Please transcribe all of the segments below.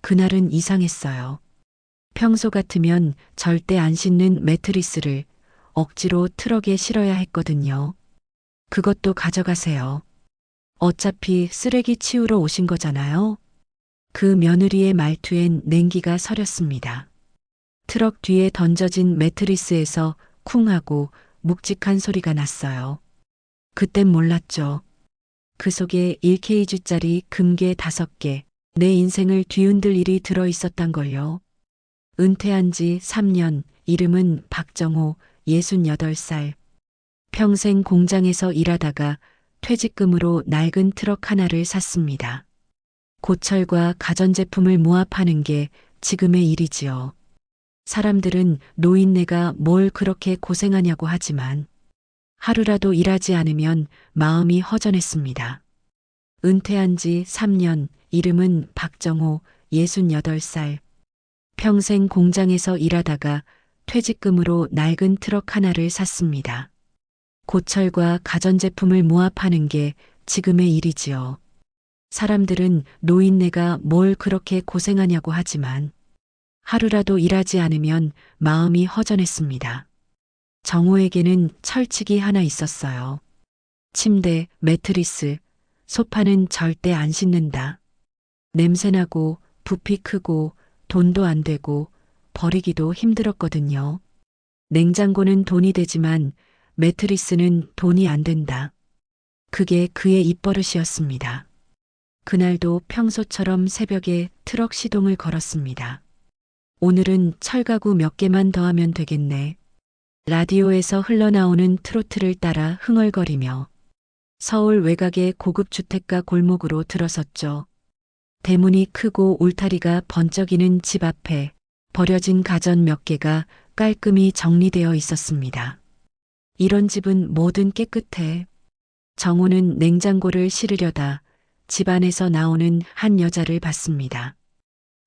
그날은 이상했어요. 평소 같으면 절대 안 싣는 매트리스를 억지로 트럭에 실어야 했거든요. 그것도 가져가세요. 어차피 쓰레기 치우러 오신 거잖아요. 그 며느리의 말투엔 냉기가 서렸습니다. 트럭 뒤에 던져진 매트리스에서 쿵 하고 묵직한 소리가 났어요. 그땐 몰랐죠. 그 속에 1kg짜리 금괴 5개, 내 인생을 뒤흔들 일이 들어 있었단 걸요. 은퇴한 지 3년, 이름은 박정호, 68살. 평생 공장에서 일하다가 퇴직금으로 낡은 트럭 하나를 샀습니다. 고철과 가전제품을 모아 파는 게 지금의 일이지요. 사람들은 노인네가 뭘 그렇게 고생하냐고 하지만 하루라도 일하지 않으면 마음이 허전했습니다. 은퇴한 지 3년, 이름은 박정호, 68살. 평생 공장에서 일하다가 퇴직금으로 낡은 트럭 하나를 샀습니다. 고철과 가전제품을 모아 파는 게 지금의 일이지요. 사람들은 노인네가 뭘 그렇게 고생하냐고 하지만 하루라도 일하지 않으면 마음이 허전했습니다. 정호에게는 철칙이 하나 있었어요. 침대, 매트리스, 소파는 절대 안 싣는다. 냄새나고 부피 크고 돈도 안 되고 버리기도 힘들었거든요. 냉장고는 돈이 되지만 매트리스는 돈이 안 된다. 그게 그의 입버릇이었습니다. 그날도 평소처럼 새벽에 트럭 시동을 걸었습니다. 오늘은 철가구 몇 개만 더하면 되겠네. 라디오에서 흘러나오는 트로트를 따라 흥얼거리며 서울 외곽의 고급 주택가 골목으로 들어섰죠. 대문이 크고 울타리가 번쩍이는 집 앞에 버려진 가전 몇 개가 깔끔히 정리되어 있었습니다. 이런 집은 뭐든 깨끗해. 정호는 냉장고를 실으려다 집 안에서 나오는 한 여자를 봤습니다.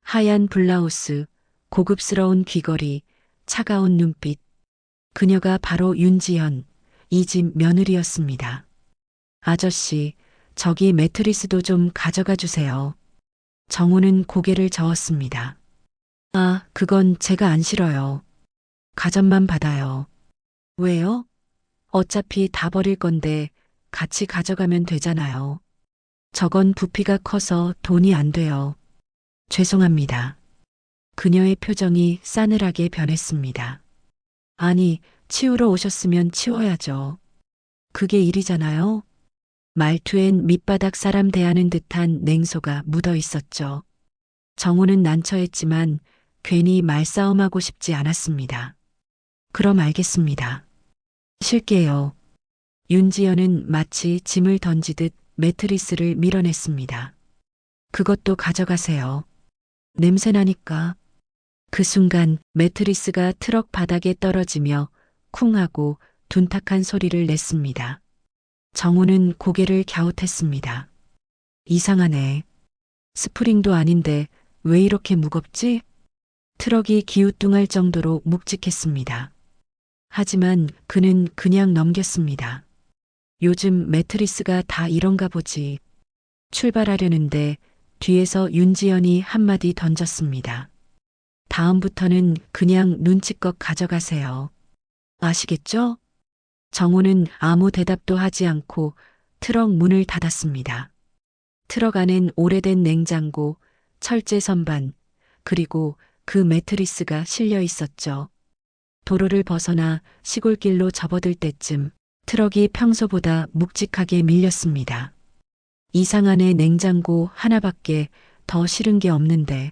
하얀 블라우스, 고급스러운 귀걸이, 차가운 눈빛. 그녀가 바로 윤지연, 이 집 며느리였습니다. 아저씨, 저기 매트리스도 좀 가져가 주세요. 정호는 고개를 저었습니다. 아, 그건 제가 안 싫어요. 가전만 받아요. 왜요? 어차피 다 버릴 건데 같이 가져가면 되잖아요. 저건 부피가 커서 돈이 안 돼요. 죄송합니다. 그녀의 표정이 싸늘하게 변했습니다. 아니, 치우러 오셨으면 치워야죠. 그게 일이잖아요. 말투엔 밑바닥 사람 대하는 듯한 냉소가 묻어 있었죠. 정호는 난처했지만 괜히 말싸움하고 싶지 않았습니다. 그럼 알겠습니다. 쉴게요. 윤지연은 마치 짐을 던지듯 매트리스를 밀어냈습니다. 그것도 가져가세요. 냄새나니까. 그 순간 매트리스가 트럭 바닥에 떨어지며 쿵 하고 둔탁한 소리를 냈습니다. 정호는 고개를 갸웃했습니다. 이상하네. 스프링도 아닌데 왜 이렇게 무겁지? 트럭이 기우뚱할 정도로 묵직했습니다. 하지만 그는 그냥 넘겼습니다. 요즘 매트리스가 다 이런가 보지. 출발하려는데 뒤에서 윤지연이 한마디 던졌습니다. 다음부터는 그냥 눈치껏 가져가세요. 아시겠죠? 정호는 아무 대답도 하지 않고 트럭 문을 닫았습니다. 트럭 안엔 오래된 냉장고, 철제 선반, 그리고 그 매트리스가 실려 있었죠. 도로를 벗어나 시골길로 접어들 때쯤 트럭이 평소보다 묵직하게 밀렸습니다. 이상 안에 냉장고 하나밖에 더 실은 게 없는데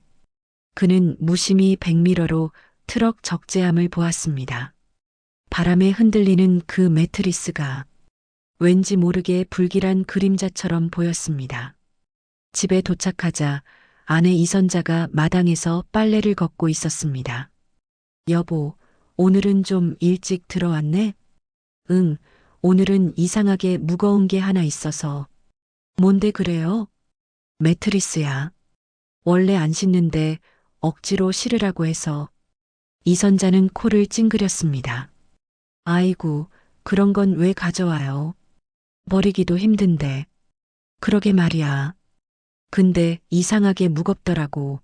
그는 무심히 백미러로 트럭 적재함을 보았습니다. 바람에 흔들리는 그 매트리스가 왠지 모르게 불길한 그림자처럼 보였습니다. 집에 도착하자 아내 이선자가 마당에서 빨래를 걷고 있었습니다. 여보, 오늘은 좀 일찍 들어왔네? 응, 오늘은 이상하게 무거운 게 하나 있어서. 뭔데 그래요? 매트리스야. 원래 안 씻는데 억지로 실으라고 해서. 이선자는 코를 찡그렸습니다. 아이고, 그런 건 왜 가져와요? 버리기도 힘든데. 그러게 말이야. 근데 이상하게 무겁더라고.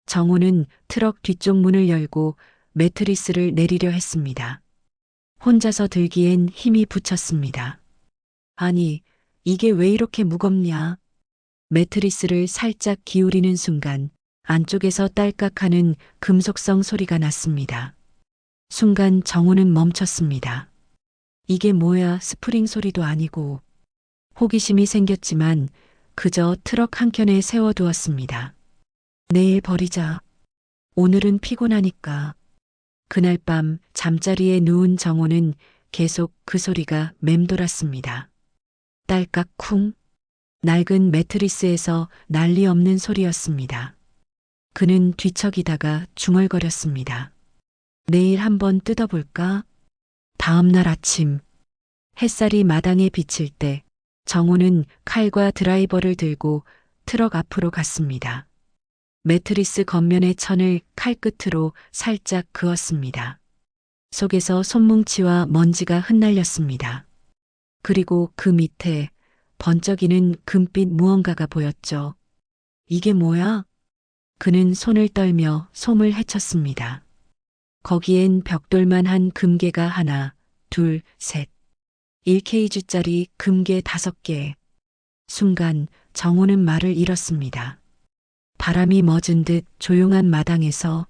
정호는 트럭 뒤쪽 문을 열고 매트리스를 내리려 했습니다. 혼자서 들기엔 힘이 붙였습니다. 아니, 이게 왜 이렇게 무겁냐? 매트리스를 살짝 기울이는 순간 안쪽에서 딸깍하는 금속성 소리가 났습니다. 순간 정호는 멈췄습니다. 이게 뭐야, 스프링 소리도 아니고. 호기심이 생겼지만 그저 트럭 한켠에 세워두었습니다. 내일 버리자. 오늘은 피곤하니까. 그날 밤 잠자리에 누운 정호는 계속 그 소리가 맴돌았습니다. 딸깍 쿵. 낡은 매트리스에서 난리 없는 소리였습니다. 그는 뒤척이다가 중얼거렸습니다. 내일 한번 뜯어볼까? 다음 날 아침 햇살이 마당에 비칠 때 정호는 칼과 드라이버를 들고 트럭 앞으로 갔습니다. 매트리스 겉면의 천을 칼끝으로 살짝 그었습니다. 속에서 손뭉치와 먼지가 흩날렸습니다. 그리고 그 밑에 번쩍이는 금빛 무언가가 보였죠. 이게 뭐야? 그는 손을 떨며 솜을 헤쳤습니다. 거기엔 벽돌만한 금괴가 하나, 둘, 셋. 1kg짜리 금괴 5개. 순간 정호는 말을 잃었습니다. 바람이 멎은 듯 조용한 마당에서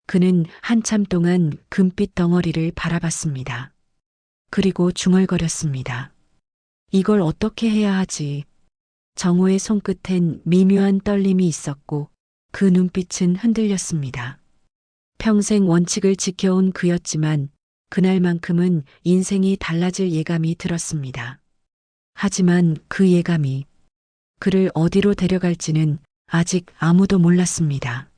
그는 한참 동안 금빛 덩어리를 바라봤습니다. 그리고 중얼거렸습니다. 이걸 어떻게 해야 하지? 정호의 손끝엔 미묘한 떨림이 있었고 그 눈빛은 흔들렸습니다. 평생 원칙을 지켜온 그였지만 그날만큼은 인생이 달라질 예감이 들었습니다. 하지만 그 예감이 그를 어디로 데려갈지는 아직 아무도 몰랐습니다.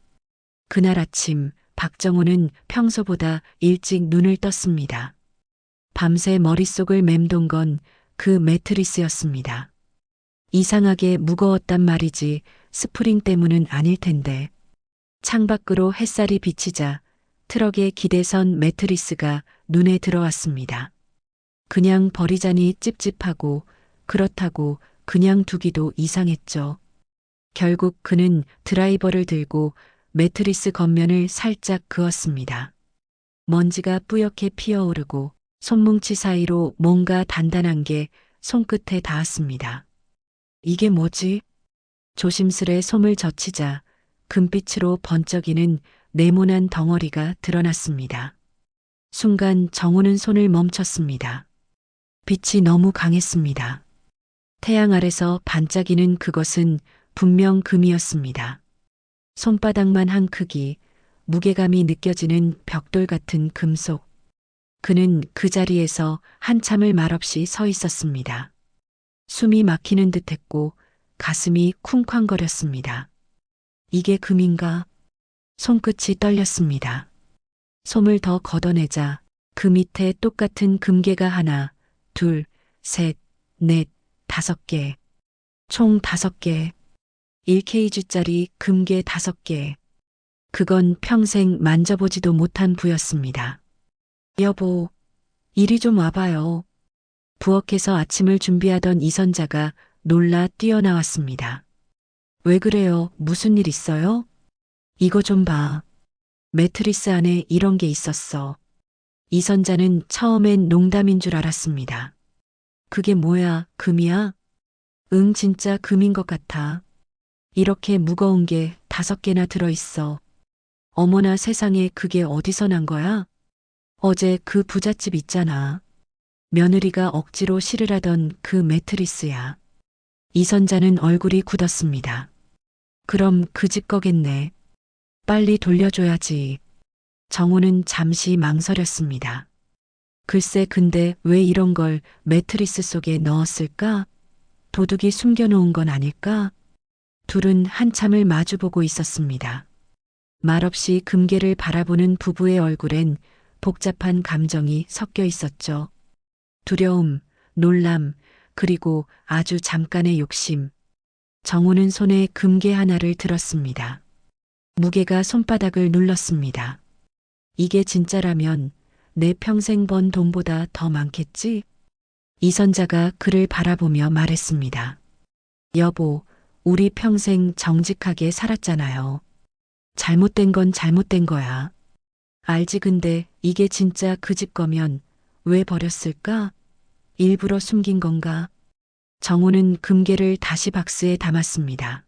그날 아침 박정호는 평소보다 일찍 눈을 떴습니다. 밤새 머릿속을 맴돈 건 그 매트리스였습니다. 이상하게 무거웠단 말이지 스프링 때문은 아닐 텐데. 창밖으로 햇살이 비치자 트럭의 기대선 매트리스가 눈에 들어왔습니다. 그냥 버리자니 찝찝하고 그렇다고 그냥 두기도 이상했죠. 결국 그는 드라이버를 들고 매트리스 겉면을 살짝 그었습니다. 먼지가 뿌옇게 피어오르고 손뭉치 사이로 뭔가 단단한 게 손끝에 닿았습니다. 이게 뭐지? 조심스레 솜을 젖히자 금빛으로 번쩍이는 네모난 덩어리가 드러났습니다. 순간 정호는 손을 멈췄습니다. 빛이 너무 강했습니다. 태양 아래서 반짝이는 그것은 분명 금이었습니다. 손바닥만 한 크기, 무게감이 느껴지는 벽돌 같은 금속. 그는 그 자리에서 한참을 말없이 서 있었습니다. 숨이 막히는 듯했고 가슴이 쿵쾅거렸습니다. 이게 금인가? 손끝이 떨렸습니다. 솜을 더 걷어내자 그 밑에 똑같은 금괴가 하나, 둘, 셋, 넷, 5개. 총 5개. 1kg짜리 금괴 5개. 그건 평생 만져보지도 못한 부였습니다. 여보, 이리 좀 와봐요. 부엌에서 아침을 준비하던 이선자가 놀라 뛰어나왔습니다. 왜 그래요? 무슨 일 있어요? 이거 좀 봐. 매트리스 안에 이런 게 있었어. 이선자는 처음엔 농담인 줄 알았습니다. 그게 뭐야, 금이야? 응, 진짜 금인 것 같아. 이렇게 무거운 게 5개나 들어있어. 어머나 세상에, 그게 어디서 난 거야? 어제 그 부잣집 있잖아. 며느리가 억지로 실으라던 그 매트리스야. 이선자는 얼굴이 굳었습니다. 그럼 그 집 거겠네. 빨리 돌려줘야지. 정호는 잠시 망설였습니다. 글쎄, 근데 왜 이런 걸 매트리스 속에 넣었을까? 도둑이 숨겨놓은 건 아닐까? 둘은 한참을 마주보고 있었습니다. 말없이 금괴를 바라보는 부부의 얼굴엔 복잡한 감정이 섞여 있었죠. 두려움, 놀람, 그리고 아주 잠깐의 욕심. 정호는 손에 금괴 하나를 들었습니다. 무게가 손바닥을 눌렀습니다. 이게 진짜라면 내 평생 번 돈보다 더 많겠지? 이선자가 그를 바라보며 말했습니다. 여보, 우리 평생 정직하게 살았잖아요. 잘못된 건 잘못된 거야. 알지 근데 이게 진짜 그 집 거면 왜 버렸을까? 일부러 숨긴 건가? 정우는 금괴를 다시 박스에 담았습니다.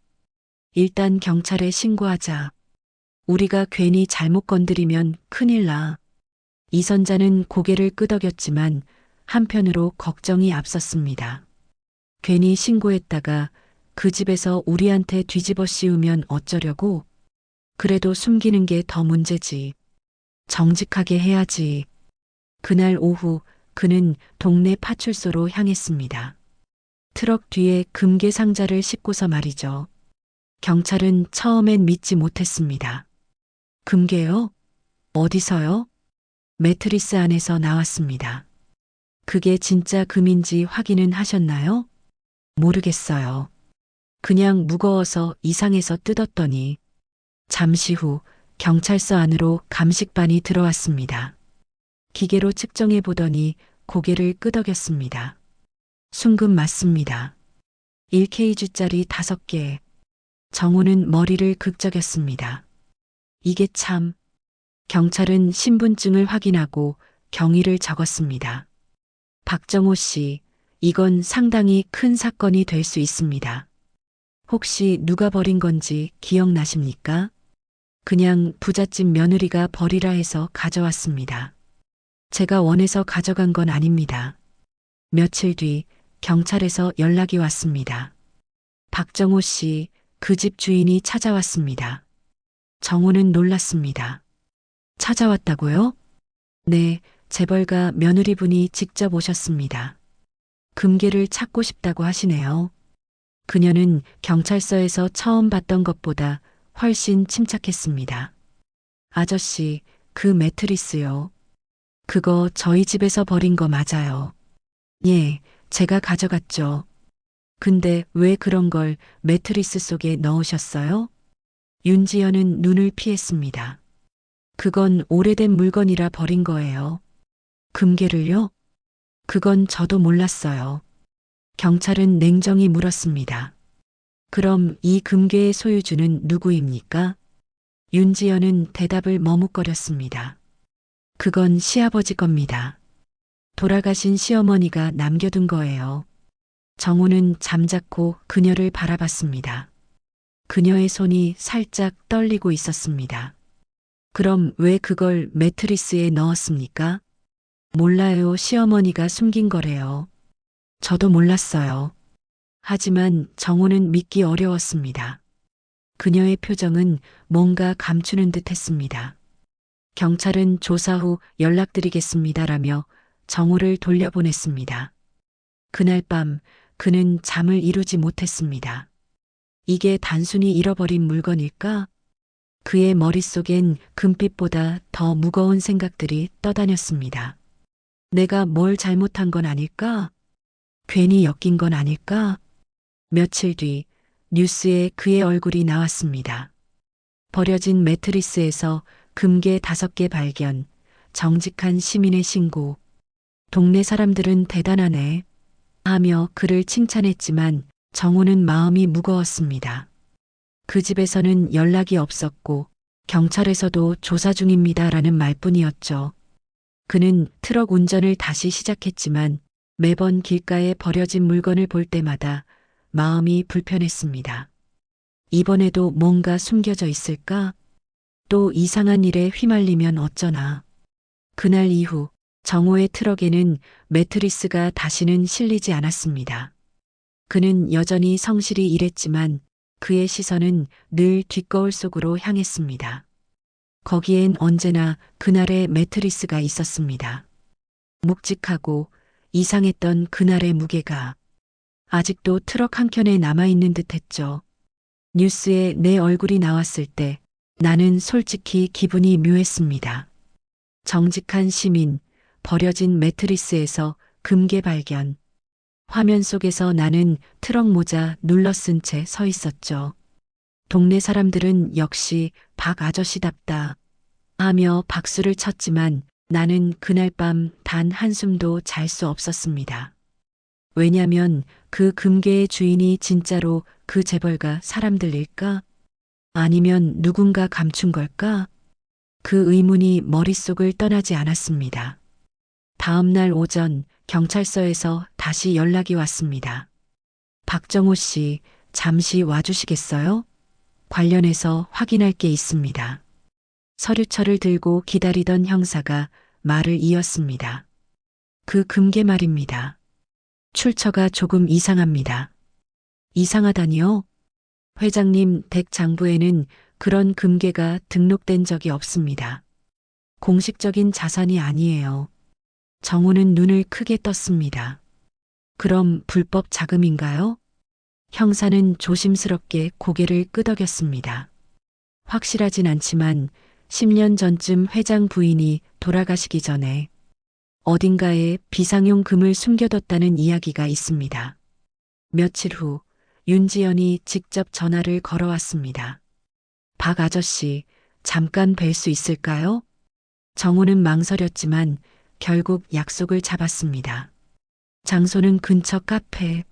일단 경찰에 신고하자. 우리가 괜히 잘못 건드리면 큰일 나. 이선자는 고개를 끄덕였지만 한편으로 걱정이 앞섰습니다. 괜히 신고했다가 그 집에서 우리한테 뒤집어 씌우면 어쩌려고? 그래도 숨기는 게 더 문제지. 정직하게 해야지. 그날 오후 그는 동네 파출소로 향했습니다. 트럭 뒤에 금괴 상자를 싣고서 말이죠. 경찰은 처음엔 믿지 못했습니다. 금괴요? 어디서요? 매트리스 안에서 나왔습니다. 그게 진짜 금인지 확인은 하셨나요? 모르겠어요. 그냥 무거워서 이상해서 뜯었더니 잠시 후 경찰서 안으로 감식반이 들어왔습니다. 기계로 측정해 보더니 고개를 끄덕였습니다. 순금 맞습니다. 1kg짜리 5개. 정우는 머리를 극적였습니다. 이게 참. 경찰은 신분증을 확인하고 경위를 적었습니다. 박정호 씨, 이건 상당히 큰 사건이 될 수 있습니다. 혹시 누가 버린 건지 기억나십니까? 그냥 부잣집 며느리가 버리라 해서 가져왔습니다. 제가 원해서 가져간 건 아닙니다. 며칠 뒤 경찰에서 연락이 왔습니다. 박정호 씨, 그 집 주인이 찾아왔습니다. 정우는 놀랐습니다. 찾아왔다고요? 네, 재벌가 며느리분이 직접 오셨습니다. 금괴를 찾고 싶다고 하시네요. 그녀는 경찰서에서 처음 봤던 것보다 훨씬 침착했습니다. 아저씨, 그 매트리스요. 그거 저희 집에서 버린 거 맞아요. 예, 제가 가져갔죠. 근데 왜 그런 걸 매트리스 속에 넣으셨어요? 윤지연은 눈을 피했습니다. 그건 오래된 물건이라 버린 거예요. 금괴를요? 그건 저도 몰랐어요. 경찰은 냉정히 물었습니다. 그럼 이 금괴의 소유주는 누구입니까? 윤지연은 대답을 머뭇거렸습니다. 그건 시아버지 겁니다. 돌아가신 시어머니가 남겨둔 거예요. 정우는 잠자코 그녀를 바라봤습니다. 그녀의 손이 살짝 떨리고 있었습니다. 그럼 왜 그걸 매트리스에 넣었습니까? 몰라요. 시어머니가 숨긴 거래요. 저도 몰랐어요. 하지만 정우는 믿기 어려웠습니다. 그녀의 표정은 뭔가 감추는 듯 했습니다. 경찰은 조사 후 연락드리겠습니다라며 정우를 돌려보냈습니다. 그날 밤 그는 잠을 이루지 못했습니다. 이게 단순히 잃어버린 물건일까? 그의 머릿속엔 금빛보다 더 무거운 생각들이 떠다녔습니다. 내가 뭘 잘못한 건 아닐까? 괜히 엮인 건 아닐까? 며칠 뒤 뉴스에 그의 얼굴이 나왔습니다. 버려진 매트리스에서 금괴 5개 발견, 정직한 시민의 신고. 동네 사람들은 대단하네 하며 그를 칭찬했지만 정우는 마음이 무거웠습니다. 그 집에서는 연락이 없었고 경찰에서도 조사 중입니다라는 말뿐이었죠. 그는 트럭 운전을 다시 시작했지만 매번 길가에 버려진 물건을 볼 때마다 마음이 불편했습니다. 이번에도 뭔가 숨겨져 있을까? 또 이상한 일에 휘말리면 어쩌나. 그날 이후 정호의 트럭에는 매트리스가 다시는 실리지 않았습니다. 그는 여전히 성실히 일했지만 그의 시선은 늘 뒷거울 속으로 향했습니다. 거기엔 언제나 그날의 매트리스가 있었습니다. 묵직하고 이상했던 그날의 무게가 아직도 트럭 한켠에 남아있는 듯했죠. 뉴스에 내 얼굴이 나왔을 때 나는 솔직히 기분이 묘했습니다. 정직한 시민, 버려진 매트리스에서 금괴 발견. 화면 속에서 나는 트럭 모자 눌러 쓴 채 서 있었죠. 동네 사람들은 역시 박 아저씨답다 하며 박수를 쳤지만 나는 그날 밤 단 한숨도 잘 수 없었습니다. 왜냐면 그 금괴의 주인이 진짜로 그 재벌가 사람들일까? 아니면 누군가 감춘 걸까? 그 의문이 머릿속을 떠나지 않았습니다. 다음 날 오전 경찰서에서 다시 연락이 왔습니다. 박정호 씨, 잠시 와주시겠어요? 관련해서 확인할 게 있습니다. 서류철을 들고 기다리던 형사가 말을 이었습니다. 그 금괴 말입니다. 출처가 조금 이상합니다. 이상하다니요? 회장님 댁 장부에는 그런 금괴가 등록된 적이 없습니다. 공식적인 자산이 아니에요. 정우는 눈을 크게 떴습니다. 그럼 불법 자금인가요? 형사는 조심스럽게 고개를 끄덕였습니다. 확실하진 않지만 10년 전쯤 회장 부인이 돌아가시기 전에 어딘가에 비상용 금을 숨겨뒀다는 이야기가 있습니다. 며칠 후 윤지연이 직접 전화를 걸어왔습니다. 박 아저씨, 잠깐 뵐 수 있을까요? 정우는 망설였지만 결국 약속을 잡았습니다. 장소는 근처 카페.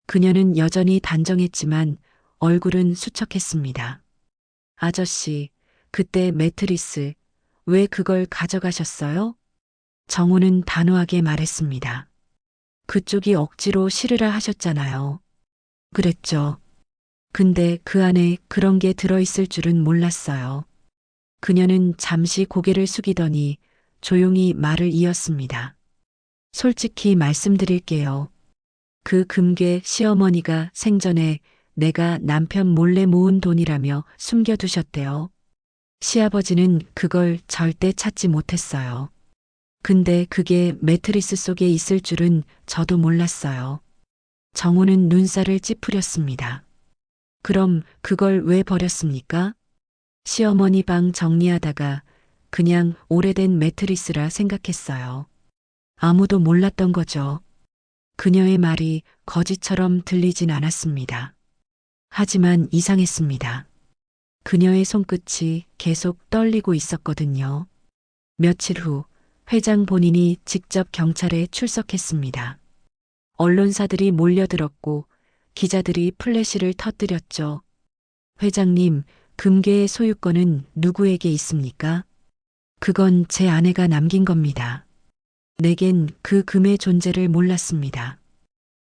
그녀는 여전히 단정했지만 얼굴은 수척했습니다. 아저씨, 그때 매트리스, 왜 그걸 가져가셨어요? 정우는 단호하게 말했습니다. 그쪽이 억지로 실으라 하셨잖아요. 그랬죠. 근데 그 안에 그런 게 들어있을 줄은 몰랐어요. 그녀는 잠시 고개를 숙이더니 조용히 말을 이었습니다. 솔직히 말씀드릴게요. 그 금괴 시어머니가 생전에 내가 남편 몰래 모은 돈이라며 숨겨두셨대요. 시아버지는 그걸 절대 찾지 못했어요. 근데 그게 매트리스 속에 있을 줄은 저도 몰랐어요. 정우는 눈살을 찌푸렸습니다. 그럼 그걸 왜 버렸습니까? 시어머니 방 정리하다가 그냥 오래된 매트리스라 생각했어요. 아무도 몰랐던 거죠. 그녀의 말이 거짓처럼 들리진 않았습니다. 하지만 이상했습니다. 그녀의 손끝이 계속 떨리고 있었거든요. 며칠 후 회장 본인이 직접 경찰에 출석했습니다. 언론사들이 몰려들었고 기자들이 플래시를 터뜨렸죠. 회장님, 금괴의 소유권은 누구에게 있습니까? 그건 제 아내가 남긴 겁니다. 내겐 그 금의 존재를 몰랐습니다.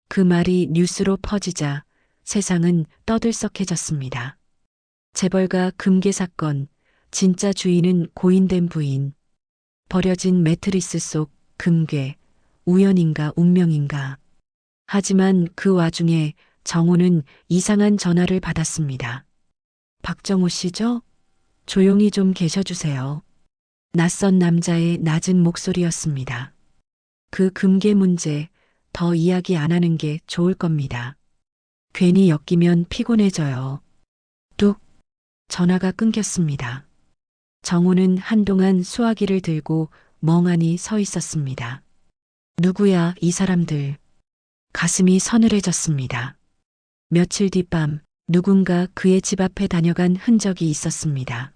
그 말이 뉴스로 퍼지자 세상은 떠들썩해졌습니다. 재벌가 금괴 사건, 진짜 주인은 고인된 부인. 버려진 매트리스 속 금괴, 우연인가 운명인가. 하지만 그 와중에 정우는 이상한 전화를 받았습니다. 박정호 씨죠? 조용히 좀 계셔주세요. 낯선 남자의 낮은 목소리였습니다. 그 금괴 문제 더 이야기 안 하는 게 좋을 겁니다. 괜히 엮이면 피곤해져요. 뚝 전화가 끊겼습니다. 정우는 한동안 수화기를 들고 멍하니 서 있었습니다. 누구야 이 사람들. 가슴이 서늘해졌습니다. 며칠 뒤밤 누군가 그의 집 앞에 다녀간 흔적이 있었습니다.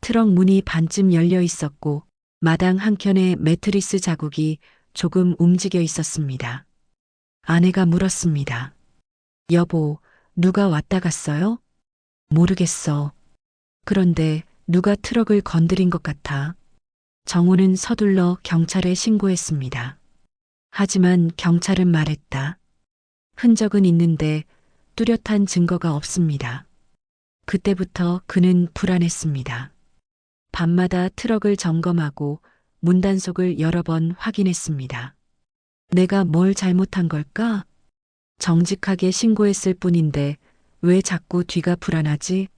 트럭 문이 반쯤 열려 있었고 마당 한켠에 매트리스 자국이 조금 움직여 있었습니다. 아내가 물었습니다. 여보, 누가 왔다 갔어요? 모르겠어. 그런데 누가 트럭을 건드린 것 같아. 정우는 서둘러 경찰에 신고했습니다. 하지만 경찰은 말했다. 흔적은 있는데 뚜렷한 증거가 없습니다. 그때부터 그는 불안했습니다. 밤마다 트럭을 점검하고 문단속을 여러 번 확인했습니다. 내가 뭘 잘못한 걸까? 정직하게 신고했을 뿐인데 왜 자꾸 뒤가 불안하지?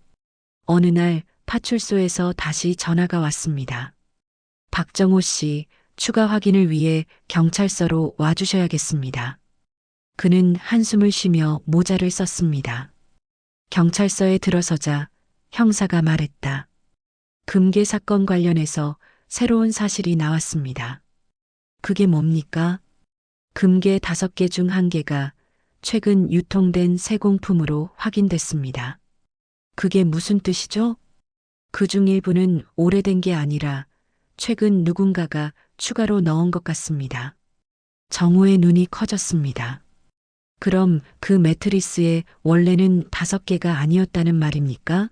어느 날 파출소에서 다시 전화가 왔습니다. 박정호 씨, 추가 확인을 위해 경찰서로 와주셔야겠습니다. 그는 한숨을 쉬며 모자를 썼습니다. 경찰서에 들어서자 형사가 말했다. 금괴 사건 관련해서 새로운 사실이 나왔습니다. 그게 뭡니까? 금괴 5개 중 1개가 최근 유통된 새 공품으로 확인됐습니다. 그게 무슨 뜻이죠? 그중 일부는 오래된 게 아니라 최근 누군가가 추가로 넣은 것 같습니다. 정우의 눈이 커졌습니다. 그럼 그 매트리스에 원래는 5개가 아니었다는 말입니까?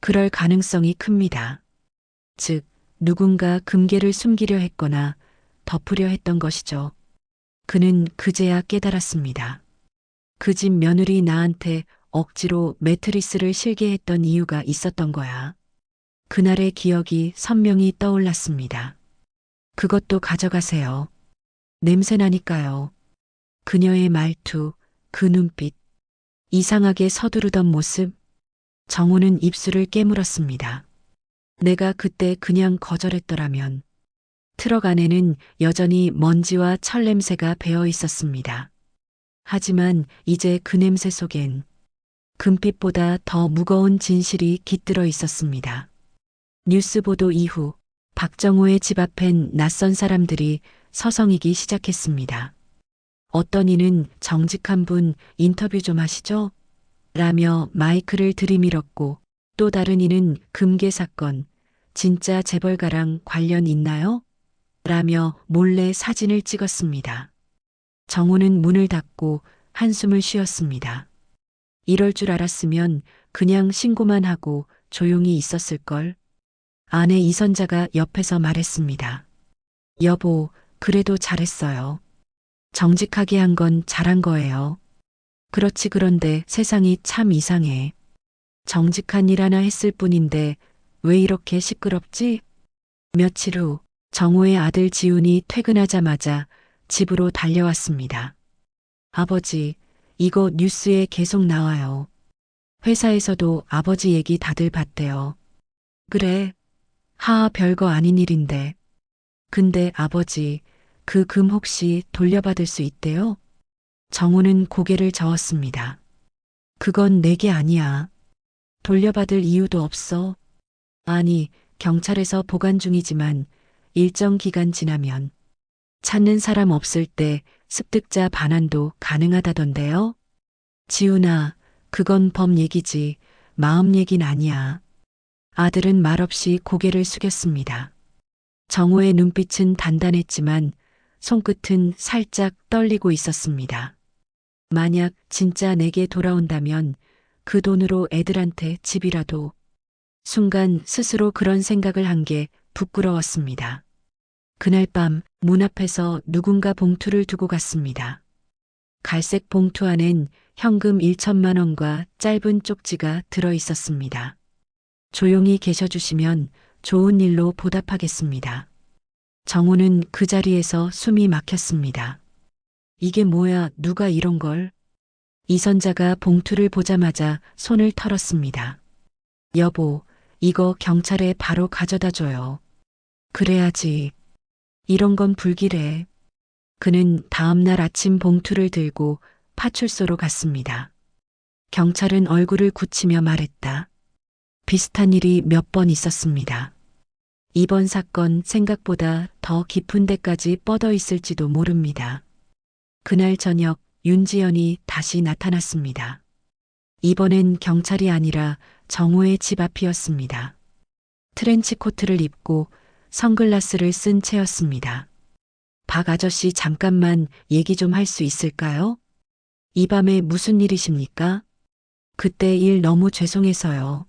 그럴 가능성이 큽니다. 즉, 누군가 금괴를 숨기려 했거나 덮으려 했던 것이죠. 그는 그제야 깨달았습니다. 그 집 며느리 나한테 억지로 매트리스를 실게 했던 이유가 있었던 거야. 그날의 기억이 선명히 떠올랐습니다. 그것도 가져가세요. 냄새나니까요. 그녀의 말투, 그 눈빛, 이상하게 서두르던 모습, 정우는 입술을 깨물었습니다. 내가 그때 그냥 거절했더라면 트럭 안에는 여전히 먼지와 철 냄새가 배어 있었습니다. 하지만 이제 그 냄새 속엔 금빛보다 더 무거운 진실이 깃들어 있었습니다. 뉴스 보도 이후 박정호의 집 앞엔 낯선 사람들이 서성이기 시작했습니다. 어떤 이는 정직한 분 인터뷰 좀 하시죠? 라며 마이크를 들이밀었고 또 다른 이는 금괴 사건 진짜 재벌가랑 관련 있나요? 라며 몰래 사진을 찍었습니다. 정우는 문을 닫고 한숨을 쉬었습니다. 이럴 줄 알았으면 그냥 신고만 하고 조용히 있었을걸. 아내 이선자가 옆에서 말했습니다. 여보, 그래도 잘했어요. 정직하게 한 건 잘한 거예요. 그렇지 그런데 세상이 참 이상해. 정직한 일 하나 했을 뿐인데 왜 이렇게 시끄럽지? 며칠 후 정우의 아들 지훈이 퇴근하자마자 집으로 달려왔습니다. 아버지, 이거 뉴스에 계속 나와요. 회사에서도 아버지 얘기 다들 봤대요. 그래. 하하 별거 아닌 일인데. 근데 아버지, 그 금 혹시 돌려받을 수 있대요? 정우는 고개를 저었습니다. 그건 내게 아니야. 돌려받을 이유도 없어. 아니, 경찰에서 보관 중이지만 일정 기간 지나면 찾는 사람 없을 때 습득자 반환도 가능하다던데요? 지훈아, 그건 법 얘기지 마음 얘긴 아니야. 아들은 말없이 고개를 숙였습니다. 정호의 눈빛은 단단했지만 손끝은 살짝 떨리고 있었습니다. 만약 진짜 내게 돌아온다면 그 돈으로 애들한테 집이라도. 순간 스스로 그런 생각을 한 게 부끄러웠습니다. 그날 밤 문 앞에서 누군가 봉투를 두고 갔습니다. 갈색 봉투 안엔 현금 1천만 원과 짧은 쪽지가 들어 있었습니다. 조용히 계셔주시면 좋은 일로 보답하겠습니다. 정우는 그 자리에서 숨이 막혔습니다. 이게 뭐야, 누가 이런 걸? 이선자가 봉투를 보자마자 손을 털었습니다. 여보, 이거 경찰에 바로 가져다 줘요. 그래야지. 이런 건 불길해. 그는 다음 날 아침 봉투를 들고 파출소로 갔습니다. 경찰은 얼굴을 굳히며 말했다. 비슷한 일이 몇 번 있었습니다. 이번 사건 생각보다 더 깊은 데까지 뻗어 있을지도 모릅니다. 그날 저녁 윤지연이 다시 나타났습니다. 이번엔 경찰이 아니라 정우의 집 앞이었습니다. 트렌치 코트를 입고 선글라스를 쓴 채였습니다. 박 아저씨 잠깐만 얘기 좀 할 수 있을까요? 이 밤에 무슨 일이십니까? 그때 일 너무 죄송해서요.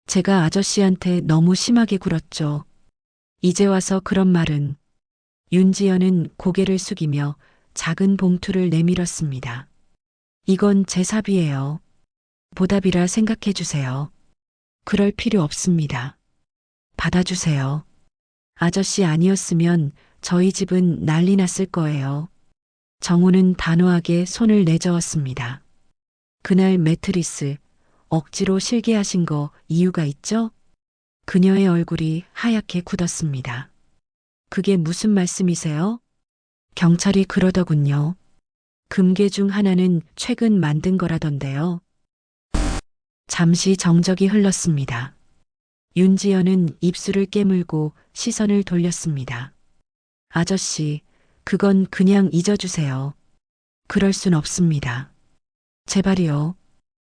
제가 아저씨한테 너무 심하게 굴었죠. 이제 와서 그런 말은. 윤지연은 고개를 숙이며 작은 봉투를 내밀었습니다. 이건 제 사비예요. 보답이라 생각해 주세요. 그럴 필요 없습니다. 받아주세요. 아저씨 아니었으면 저희 집은 난리 났을 거예요. 정우는 단호하게 손을 내저었습니다. 그날 매트리스 억지로 실게 하신 거 이유가 있죠? 그녀의 얼굴이 하얗게 굳었습니다. 그게 무슨 말씀이세요? 경찰이 그러더군요. 금괴 중 하나는 최근 만든 거라던데요. 잠시 정적이 흘렀습니다. 윤지연은 입술을 깨물고 시선을 돌렸습니다. 아저씨, 그건 그냥 잊어주세요. 그럴 순 없습니다. 제발이요.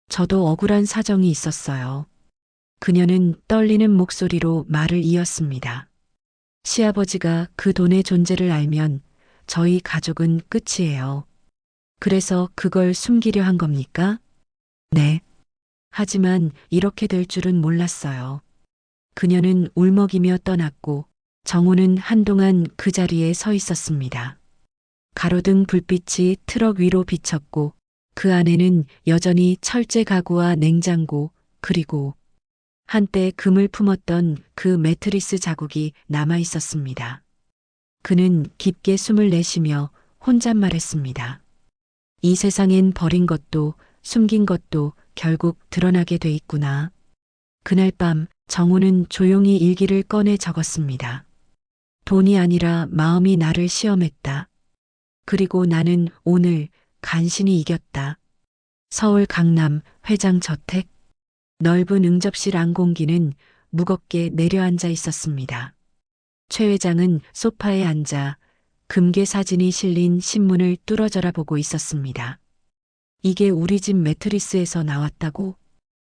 저도 억울한 사정이 있었어요. 그녀는 떨리는 목소리로 말을 이었습니다. 시아버지가 그 돈의 존재를 알면 저희 가족은 끝이에요. 그래서 그걸 숨기려 한 겁니까? 네. 하지만 이렇게 될 줄은 몰랐어요. 그녀는 울먹이며 떠났고 정호는 한동안 그 자리에 서 있었습니다. 가로등 불빛이 트럭 위로 비쳤고 그 안에는 여전히 철제 가구와 냉장고 그리고 한때 금을 품었던 그 매트리스 자국이 남아 있었습니다. 그는 깊게 숨을 내쉬며 혼잣말했습니다. 이 세상엔 버린 것도 숨긴 것도 결국 드러나게 돼 있구나. 그날 밤 정우는 조용히 일기를 꺼내 적었습니다. 돈이 아니라 마음이 나를 시험했다. 그리고 나는 오늘 간신히 이겼다. 서울 강남 회장 저택. 넓은 응접실 안공기는 무겁게 내려앉아 있었습니다. 최 회장은 소파에 앉아 금괴 사진이 실린 신문을 뚫어져라 보고 있었습니다. 이게 우리 집 매트리스에서 나왔다고?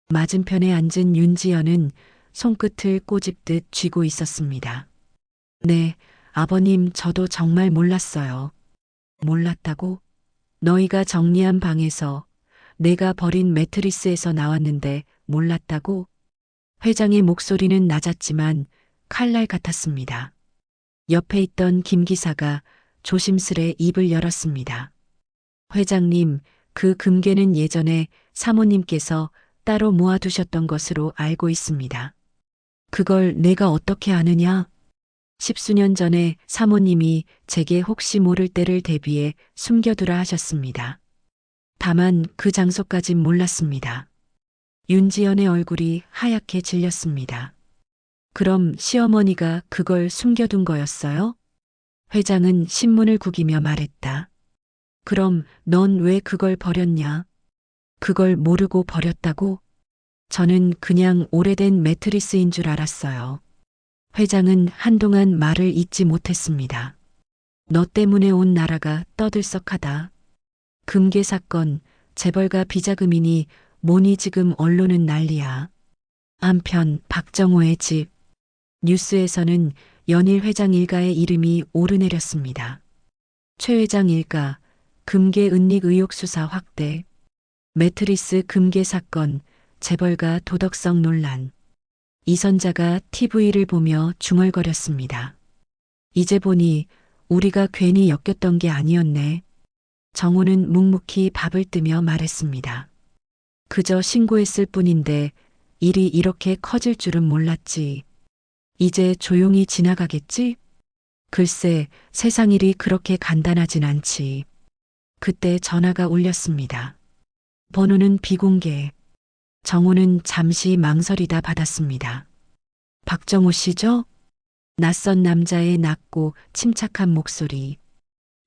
맞은편에 앉은 윤지연은 손끝을 꼬집듯 쥐고 있었습니다. 네, 아버님 저도 정말 몰랐어요. 몰랐다고? 너희가 정리한 방에서 내가 버린 매트리스에서 나왔는데 몰랐다고? 회장의 목소리는 낮았지만 칼날 같았습니다. 옆에 있던 김 기사가 조심스레 입을 열었습니다. 회장님, 그 금괴는 예전에 사모님께서 따로 모아두셨던 것으로 알고 있습니다. 그걸 내가 어떻게 아느냐? 10수년 전에 사모님이 제게 혹시 모를 때를 대비해 숨겨두라 하셨습니다. 다만 그 장소까진 몰랐습니다. 윤지연의 얼굴이 하얗게 질렸습니다. 그럼 시어머니가 그걸 숨겨둔 거였어요? 회장은 신문을 구기며 말했다. 그럼 넌 왜 그걸 버렸냐? 그걸 모르고 버렸다고? 저는 그냥 오래된 매트리스인 줄 알았어요. 회장은 한동안 말을 잇지 못했습니다. 너 때문에 온 나라가 떠들썩하다. 금괴 사건, 재벌가 비자금이니 뭐니 지금 언론은 난리야. 한편 박정호의 집. 뉴스에서는 연일 회장 일가의 이름이 오르내렸습니다. 최 회장 일가, 금괴 은닉 의혹 수사 확대, 매트리스 금괴 사건, 재벌가 도덕성 논란. 이선자가 TV를 보며 중얼거렸습니다. 이제 보니 우리가 괜히 엮였던 게 아니었네. 정호는 묵묵히 밥을 뜨며 말했습니다. 그저 신고했을 뿐인데 일이 이렇게 커질 줄은 몰랐지. 이제 조용히 지나가겠지? 글쎄, 세상 일이 그렇게 간단하진 않지. 그때 전화가 울렸습니다. 번호는 비공개. 정호는 잠시 망설이다 받았습니다. 박정호 씨죠? 낯선 남자의 낮고 침착한 목소리.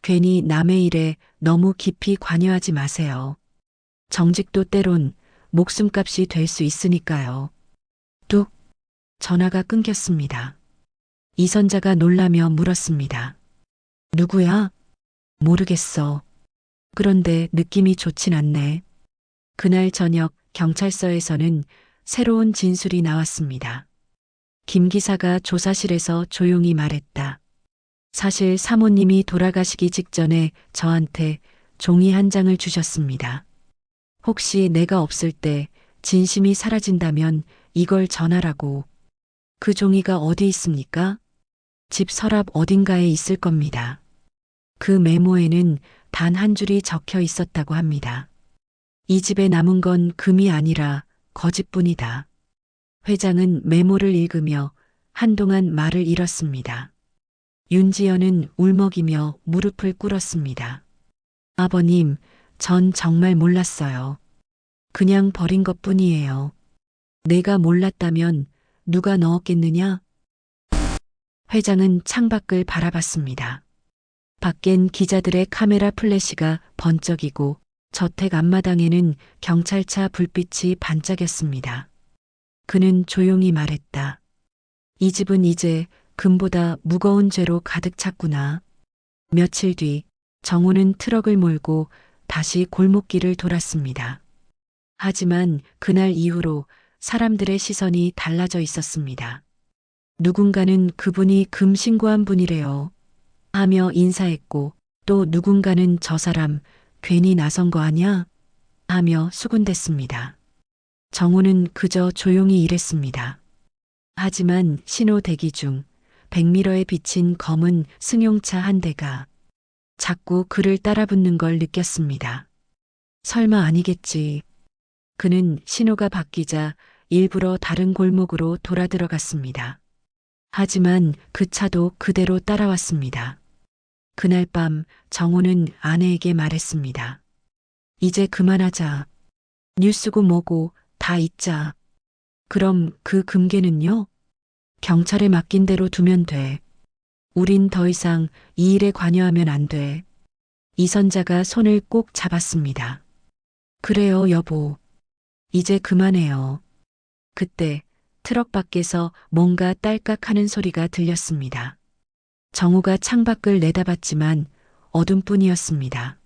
괜히 남의 일에 너무 깊이 관여하지 마세요. 정직도 때론 목숨값이 될 수 있으니까요. 뚝. 전화가 끊겼습니다. 이선자가 놀라며 물었습니다. 누구야? 모르겠어. 그런데 느낌이 좋진 않네. 그날 저녁 경찰서에서는 새로운 진술이 나왔습니다. 김 기사가 조사실에서 조용히 말했다. 사실 사모님이 돌아가시기 직전에 저한테 종이 한 장을 주셨습니다. 혹시 내가 없을 때 진심이 사라진다면 이걸 전하라고. 그 종이가 어디 있습니까? 집 서랍 어딘가에 있을 겁니다. 그 메모에는 단 한 줄이 적혀 있었다고 합니다. 이 집에 남은 건 금이 아니라 거짓뿐이다. 회장은 메모를 읽으며 한동안 말을 잃었습니다. 윤지연은 울먹이며 무릎을 꿇었습니다. 아버님, 전 정말 몰랐어요. 그냥 버린 것뿐이에요. 내가 몰랐다면 누가 넣었겠느냐? 회장은 창밖을 바라봤습니다. 밖엔 기자들의 카메라 플래시가 번쩍이고 저택 앞마당에는 경찰차 불빛이 반짝였습니다. 그는 조용히 말했다. 이 집은 이제 금보다 무거운 죄로 가득 찼구나. 며칠 뒤 정우는 트럭을 몰고 다시 골목길을 돌았습니다. 하지만 그날 이후로 사람들의 시선이 달라져 있었습니다. 누군가는 그분이 금 신고한 분이래요. 하며 인사했고 또 누군가는 저 사람 괜히 나선 거 아냐? 하며 수군댔습니다. 정우는 그저 조용히 일했습니다. 하지만 신호 대기 중 백미러에 비친 검은 승용차 한 대가 자꾸 그를 따라붙는 걸 느꼈습니다. 설마 아니겠지. 그는 신호가 바뀌자 일부러 다른 골목으로 돌아 들어갔습니다. 하지만 그 차도 그대로 따라왔습니다. 그날 밤 정우는 아내에게 말했습니다. 이제 그만하자. 뉴스고 뭐고 다 잊자. 그럼 그 금괴는요? 경찰에 맡긴 대로 두면 돼. 우린 더 이상 이 일에 관여하면 안 돼. 이선자가 손을 꼭 잡았습니다. 그래요, 여보. 이제 그만해요. 그때 트럭 밖에서 뭔가 딸깍하는 소리가 들렸습니다. 정우가 창밖을 내다봤지만 어둠뿐이었습니다.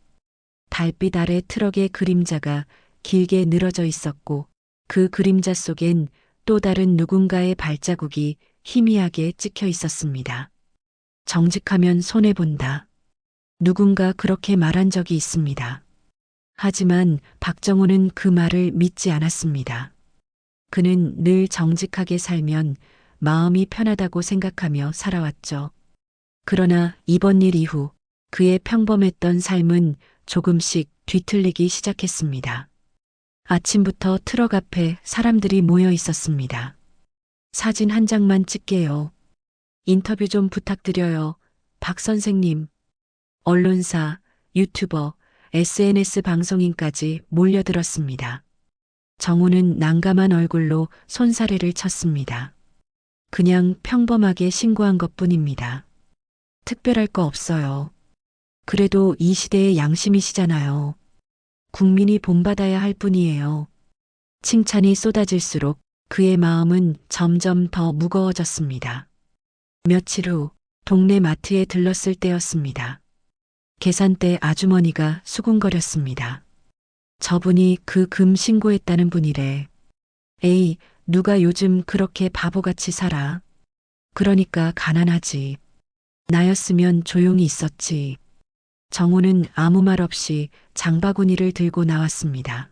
달빛 아래 트럭의 그림자가 길게 늘어져 있었고 그 그림자 속엔 또 다른 누군가의 발자국이 희미하게 찍혀 있었습니다. 정직하면 손해본다. 누군가 그렇게 말한 적이 있습니다. 하지만 박정우는 그 말을 믿지 않았습니다. 그는 늘 정직하게 살면 마음이 편하다고 생각하며 살아왔죠. 그러나 이번 일 이후 그의 평범했던 삶은 조금씩 뒤틀리기 시작했습니다. 아침부터 트럭 앞에 사람들이 모여 있었습니다. 사진 한 장만 찍게요. 인터뷰 좀 부탁드려요. 박 선생님. 언론사, 유튜버, SNS 방송인까지 몰려들었습니다. 정우는 난감한 얼굴로 손사래를 쳤습니다. 그냥 평범하게 신고한 것뿐입니다. 특별할 거 없어요. 그래도 이 시대의 양심이시잖아요. 국민이 본받아야 할 뿐이에요. 칭찬이 쏟아질수록 그의 마음은 점점 더 무거워졌습니다. 며칠 후 동네 마트에 들렀을 때였습니다. 계산대 아주머니가 수군거렸습니다. 저분이 그 금 신고했다는 분이래. 에이, 누가 요즘 그렇게 바보같이 살아. 그러니까 가난하지. 나였으면 조용히 있었지. 정우는 아무 말 없이 장바구니를 들고 나왔습니다.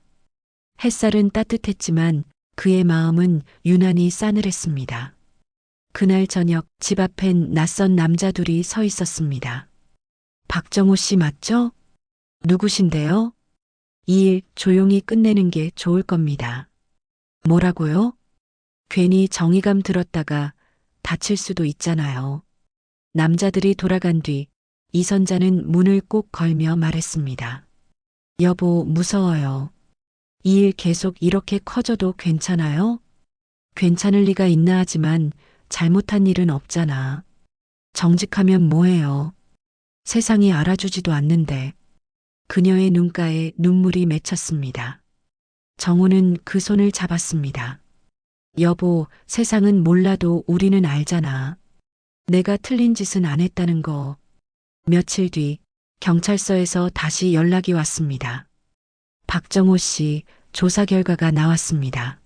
햇살은 따뜻했지만 그의 마음은 유난히 싸늘했습니다. 그날 저녁 집 앞엔 낯선 남자 둘이 서 있었습니다. 박정우 씨 맞죠? 누구신데요? 이 일 조용히 끝내는 게 좋을 겁니다. 뭐라고요? 괜히 정의감 들었다가 다칠 수도 있잖아요. 남자들이 돌아간 뒤 이선자는 문을 꼭 걸며 말했습니다. 여보, 무서워요. 이 일 계속 이렇게 커져도 괜찮아요? 괜찮을 리가 있나 하지만 잘못한 일은 없잖아. 정직하면 뭐해요? 세상이 알아주지도 않는데. 그녀의 눈가에 눈물이 맺혔습니다. 정우는 그 손을 잡았습니다. 여보, 세상은 몰라도 우리는 알잖아. 내가 틀린 짓은 안 했다는 거. 며칠 뒤 경찰서에서 다시 연락이 왔습니다. 박정호 씨 조사 결과가 나왔습니다.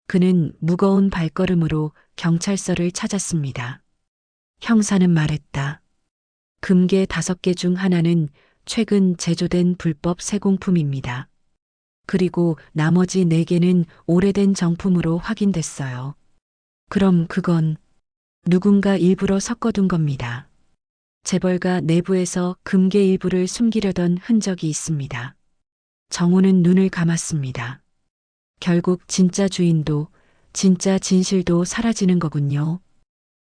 그는 무거운 발걸음으로 경찰서를 찾았습니다. 형사는 말했다. 금괴 5개 중 하나는 최근 제조된 불법 세공품입니다. 그리고 나머지 4개는 오래된 정품으로 확인됐어요. 그럼 그건 누군가 일부러 섞어둔 겁니다. 재벌가 내부에서 금괴 일부를 숨기려던 흔적이 있습니다. 정우는 눈을 감았습니다. 결국 진짜 주인도 진짜 진실도 사라지는 거군요.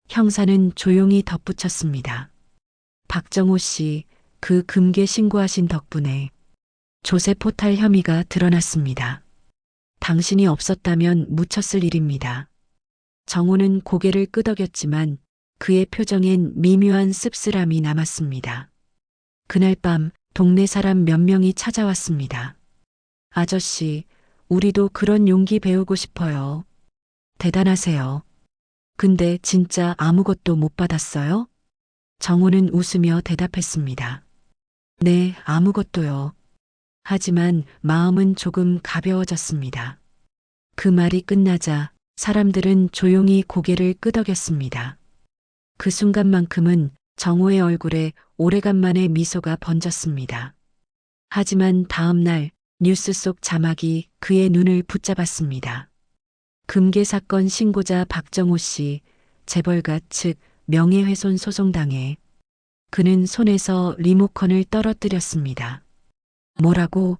형사는 조용히 덧붙였습니다. 박정호 씨, 그 금괴 신고하신 덕분에 조세 포탈 혐의가 드러났습니다. 당신이 없었다면 묻혔을 일입니다. 정우는 고개를 끄덕였지만 그의 표정엔 미묘한 씁쓸함이 남았습니다. 그날 밤 동네 사람 몇 명이 찾아왔습니다. 아저씨, 우리도 그런 용기 배우고 싶어요. 대단하세요. 근데 진짜 아무것도 못 받았어요? 정우는 웃으며 대답했습니다. 네, 아무것도요. 하지만 마음은 조금 가벼워졌습니다. 그 말이 끝나자 사람들은 조용히 고개를 끄덕였습니다. 그 순간만큼은 정우의 얼굴에 오래간만에 미소가 번졌습니다. 하지만 다음 날 뉴스 속 자막이 그의 눈을 붙잡았습니다. 금괴 사건 신고자 박정호 씨, 재벌가 측 명예훼손 소송당해. 그는 손에서 리모컨을 떨어뜨렸습니다. 뭐라고?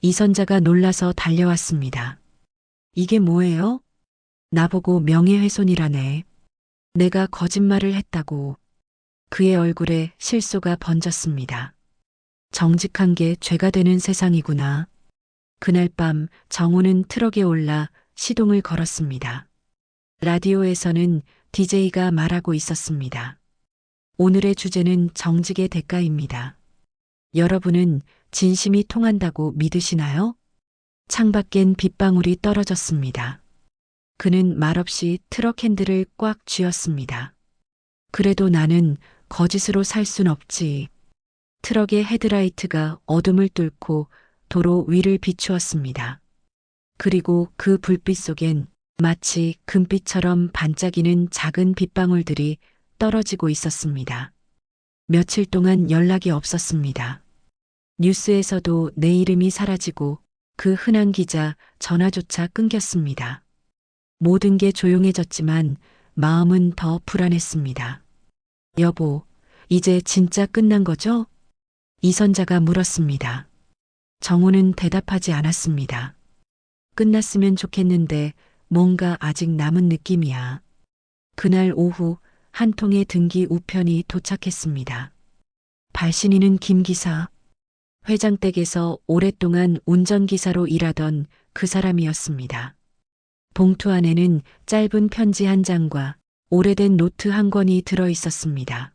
이선자가 놀라서 달려왔습니다. 이게 뭐예요? 나보고 명예훼손이라네. 내가 거짓말을 했다고. 그의 얼굴에 실소가 번졌습니다. 정직한 게 죄가 되는 세상이구나. 그날 밤 정우는 트럭에 올라 시동을 걸었습니다. 라디오에서는 DJ가 말하고 있었습니다. 오늘의 주제는 정직의 대가입니다. 여러분은 진심이 통한다고 믿으시나요? 창밖엔 빗방울이 떨어졌습니다. 그는 말없이 트럭 핸들을 꽉 쥐었습니다. 그래도 나는 거짓으로 살 순 없지. 트럭의 헤드라이트가 어둠을 뚫고 도로 위를 비추었습니다. 그리고 그 불빛 속엔 마치 금빛처럼 반짝이는 작은 빗방울들이 떨어지고 있었습니다. 며칠 동안 연락이 없었습니다. 뉴스에서도 내 이름이 사라지고 그 흔한 기자 전화조차 끊겼습니다. 모든 게 조용해졌지만 마음은 더 불안했습니다. 여보, 이제 진짜 끝난 거죠? 이선자가 물었습니다. 정우는 대답하지 않았습니다. 끝났으면 좋겠는데 뭔가 아직 남은 느낌이야. 그날 오후 한 통의 등기 우편이 도착했습니다. 발신인은 김 기사. 회장댁에서 오랫동안 운전기사로 일하던 그 사람이었습니다. 봉투 안에는 짧은 편지 한 장과 오래된 노트 한 권이 들어 있었습니다.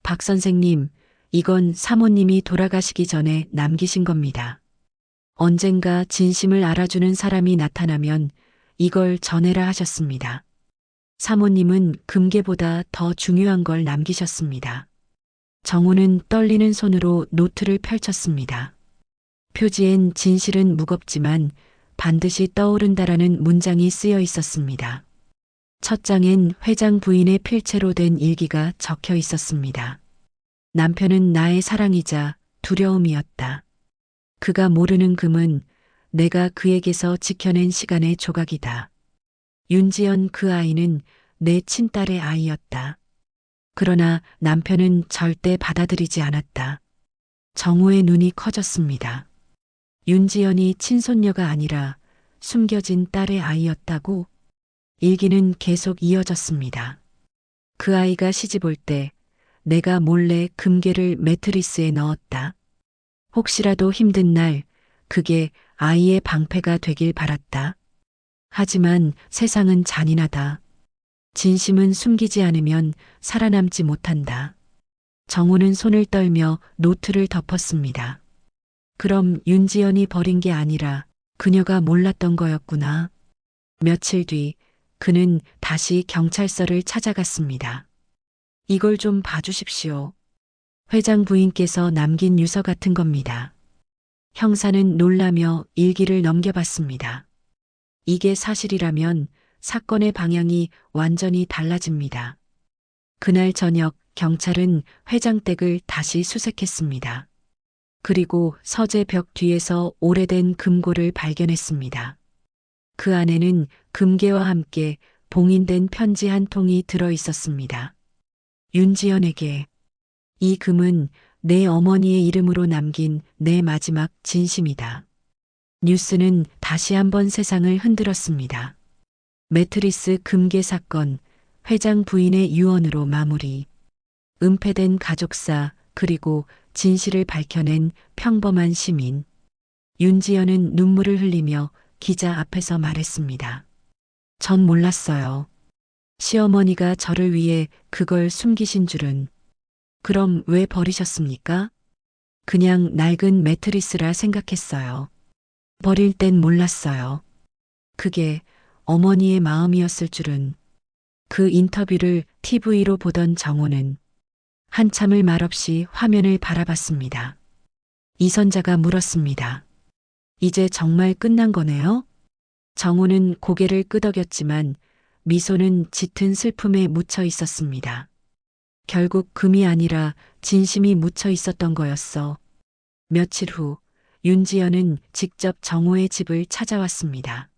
박 선생님, 이건 사모님이 돌아가시기 전에 남기신 겁니다. 언젠가 진심을 알아주는 사람이 나타나면 이걸 전해라 하셨습니다. 사모님은 금괴보다 더 중요한 걸 남기셨습니다. 정우는 떨리는 손으로 노트를 펼쳤습니다. 표지엔 진실은 무겁지만 반드시 떠오른다라는 문장이 쓰여 있었습니다. 첫 장엔 회장 부인의 필체로 된 일기가 적혀 있었습니다. 남편은 나의 사랑이자 두려움이었다. 그가 모르는 금은 내가 그에게서 지켜낸 시간의 조각이다. 윤지연 그 아이는 내 친딸의 아이였다. 그러나 남편은 절대 받아들이지 않았다. 정우의 눈이 커졌습니다. 윤지연이 친손녀가 아니라 숨겨진 딸의 아이였다고? 일기는 계속 이어졌습니다. 그 아이가 시집 올 때 내가 몰래 금괴를 매트리스에 넣었다. 혹시라도 힘든 날 그게 아이의 방패가 되길 바랐다. 하지만 세상은 잔인하다. 진심은 숨기지 않으면 살아남지 못한다. 정우는 손을 떨며 노트를 덮었습니다. 그럼 윤지연이 버린 게 아니라 그녀가 몰랐던 거였구나. 며칠 뒤 그는 다시 경찰서를 찾아갔습니다. 이걸 좀 봐주십시오. 회장 부인께서 남긴 유서 같은 겁니다. 형사는 놀라며 일기를 넘겨봤습니다. 이게 사실이라면 사건의 방향이 완전히 달라집니다. 그날 저녁 경찰은 회장 댁을 다시 수색했습니다. 그리고 서재 벽 뒤에서 오래된 금고를 발견했습니다. 그 안에는 금괴와 함께 봉인된 편지 한 통이 들어 있었습니다. 윤지연에게 이 금은 내 어머니의 이름으로 남긴 내 마지막 진심이다. 뉴스는 다시 한번 세상을 흔들었습니다. 매트리스 금괴 사건, 회장 부인의 유언으로 마무리. 은폐된 가족사, 그리고 진실을 밝혀낸 평범한 시민. 윤지연은 눈물을 흘리며 기자 앞에서 말했습니다. 전 몰랐어요. 시어머니가 저를 위해 그걸 숨기신 줄은. 그럼 왜 버리셨습니까? 그냥 낡은 매트리스라 생각했어요. 버릴 땐 몰랐어요. 그게 어머니의 마음이었을 줄은. 그 인터뷰를 TV로 보던 정호는 한참을 말없이 화면을 바라봤습니다. 이선자가 물었습니다. 이제 정말 끝난 거네요? 정호는 고개를 끄덕였지만 미소는 짙은 슬픔에 묻혀 있었습니다. 결국 금이 아니라 진심이 묻혀 있었던 거였어. 며칠 후 윤지연은 직접 정호의 집을 찾아왔습니다.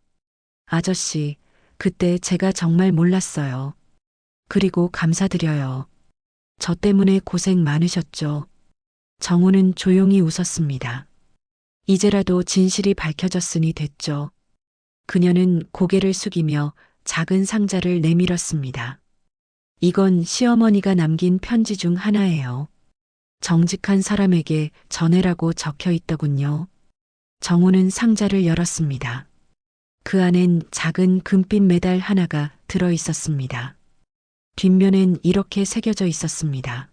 아저씨, 그때 제가 정말 몰랐어요. 그리고 감사드려요. 저 때문에 고생 많으셨죠. 정호는 조용히 웃었습니다. 이제라도 진실이 밝혀졌으니 됐죠. 그녀는 고개를 숙이며 작은 상자를 내밀었습니다. 이건 시어머니가 남긴 편지 중 하나예요. 정직한 사람에게 전해라고 적혀 있더군요. 정호는 상자를 열었습니다. 그 안엔 작은 금빛 메달 하나가 들어 있었습니다. 뒷면엔 이렇게 새겨져 있었습니다.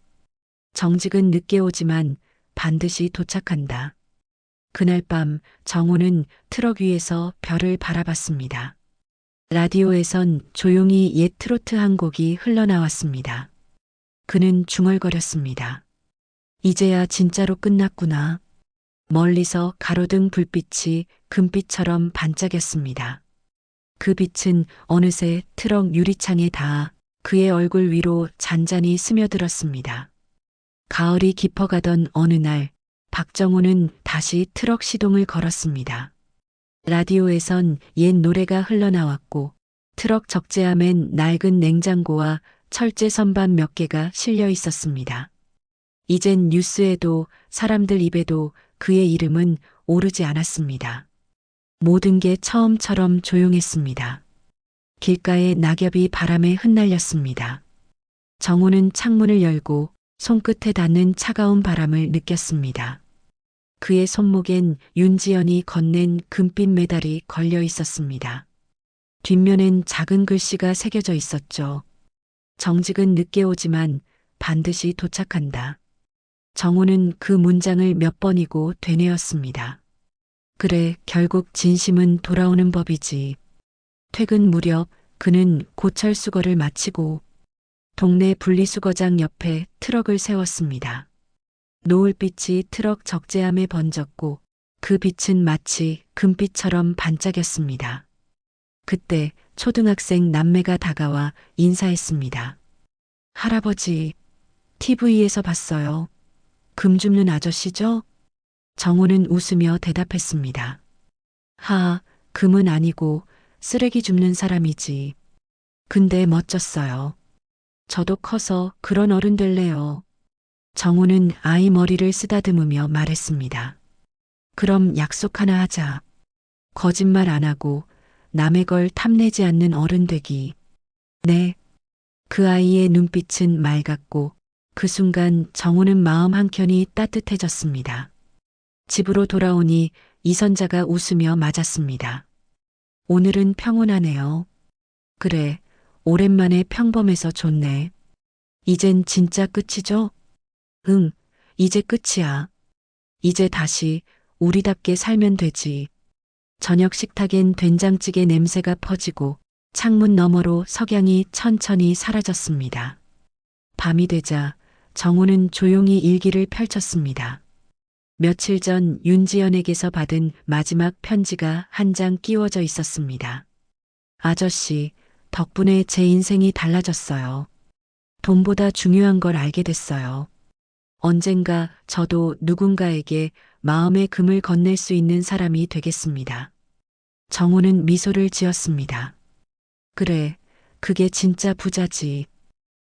정직은 늦게 오지만 반드시 도착한다. 그날 밤 정호는 트럭 위에서 별을 바라봤습니다. 라디오에선 조용히 옛 트로트 한 곡이 흘러나왔습니다. 그는 중얼거렸습니다. 이제야 진짜로 끝났구나. 멀리서 가로등 불빛이 금빛처럼 반짝였습니다. 그 빛은 어느새 트럭 유리창에 닿아 그의 얼굴 위로 잔잔히 스며들었습니다. 가을이 깊어가던 어느 날 박정호는 다시 트럭 시동을 걸었습니다. 라디오에선 옛 노래가 흘러나왔고 트럭 적재함엔 낡은 냉장고와 철제 선반 몇 개가 실려 있었습니다. 이젠 뉴스에도 사람들 입에도 그의 이름은 오르지 않았습니다. 모든 게 처음처럼 조용했습니다. 길가에 낙엽이 바람에 흩날렸습니다. 정호는 창문을 열고 손끝에 닿는 차가운 바람을 느꼈습니다. 그의 손목엔 윤지연이 건넨 금빛 메달이 걸려 있었습니다. 뒷면엔 작은 글씨가 새겨져 있었죠. 정직은 늦게 오지만 반드시 도착한다. 정호는 그 문장을 몇 번이고 되뇌었습니다. 그래, 결국 진심은 돌아오는 법이지. 퇴근 무렵 그는 고철 수거를 마치고 동네 분리수거장 옆에 트럭을 세웠습니다. 노을빛이 트럭 적재함에 번졌고 그 빛은 마치 금빛처럼 반짝였습니다. 그때 초등학생 남매가 다가와 인사했습니다. 할아버지, TV에서 봤어요. 금 줍는 아저씨죠? 정호는 웃으며 대답했습니다. 금은 아니고 쓰레기 줍는 사람이지. 근데 멋졌어요. 저도 커서 그런 어른 될래요. 정호는 아이 머리를 쓰다듬으며 말했습니다. 그럼 약속 하나 하자. 거짓말 안 하고 남의 걸 탐내지 않는 어른 되기. 네. 그 아이의 눈빛은 맑았고 그 순간 정호는 마음 한켠이 따뜻해졌습니다. 집으로 돌아오니 이선자가 웃으며 맞았습니다. 오늘은 평온하네요. 그래, 오랜만에 평범해서 좋네. 이젠 진짜 끝이죠? 응, 이제 끝이야. 이제 다시 우리답게 살면 되지. 저녁 식탁엔 된장찌개 냄새가 퍼지고 창문 너머로 석양이 천천히 사라졌습니다. 밤이 되자 정호는 조용히 일기를 펼쳤습니다. 며칠 전 윤지연에게서 받은 마지막 편지가 한 장 끼워져 있었습니다. 아저씨, 덕분에 제 인생이 달라졌어요. 돈보다 중요한 걸 알게 됐어요. 언젠가 저도 누군가에게 마음의 금을 건넬 수 있는 사람이 되겠습니다. 정호는 미소를 지었습니다. 그래, 그게 진짜 부자지.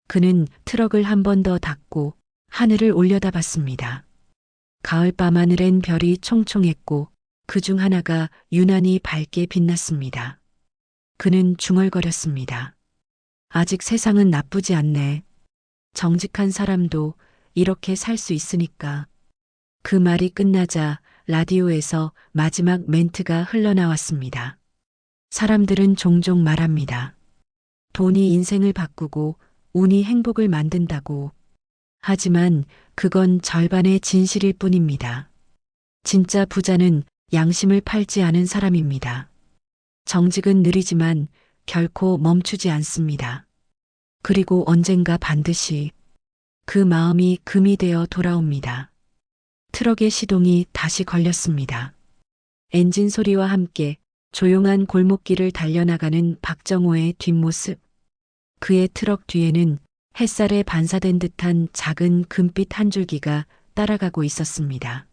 그는 트럭을 한 번 더 닫고 하늘을 올려다봤습니다. 가을밤 하늘엔 별이 총총했고 그 중 하나가 유난히 밝게 빛났습니다. 그는 중얼거렸습니다. 아직 세상은 나쁘지 않네. 정직한 사람도 이렇게 살 수 있으니까. 그 말이 끝나자 라디오에서 마지막 멘트가 흘러나왔습니다. 사람들은 종종 말합니다. 돈이 인생을 바꾸고 운이 행복을 만든다고. 하지만 그건 절반의 진실일 뿐입니다. 진짜 부자는 양심을 팔지 않은 사람입니다. 정직은 느리지만 결코 멈추지 않습니다. 그리고 언젠가 반드시 그 마음이 금이 되어 돌아옵니다. 트럭의 시동이 다시 걸렸습니다. 엔진 소리와 함께 조용한 골목길을 달려나가는 박정호의 뒷모습. 그의 트럭 뒤에는 햇살에 반사된 듯한 작은 금빛 한 줄기가 따라가고 있었습니다.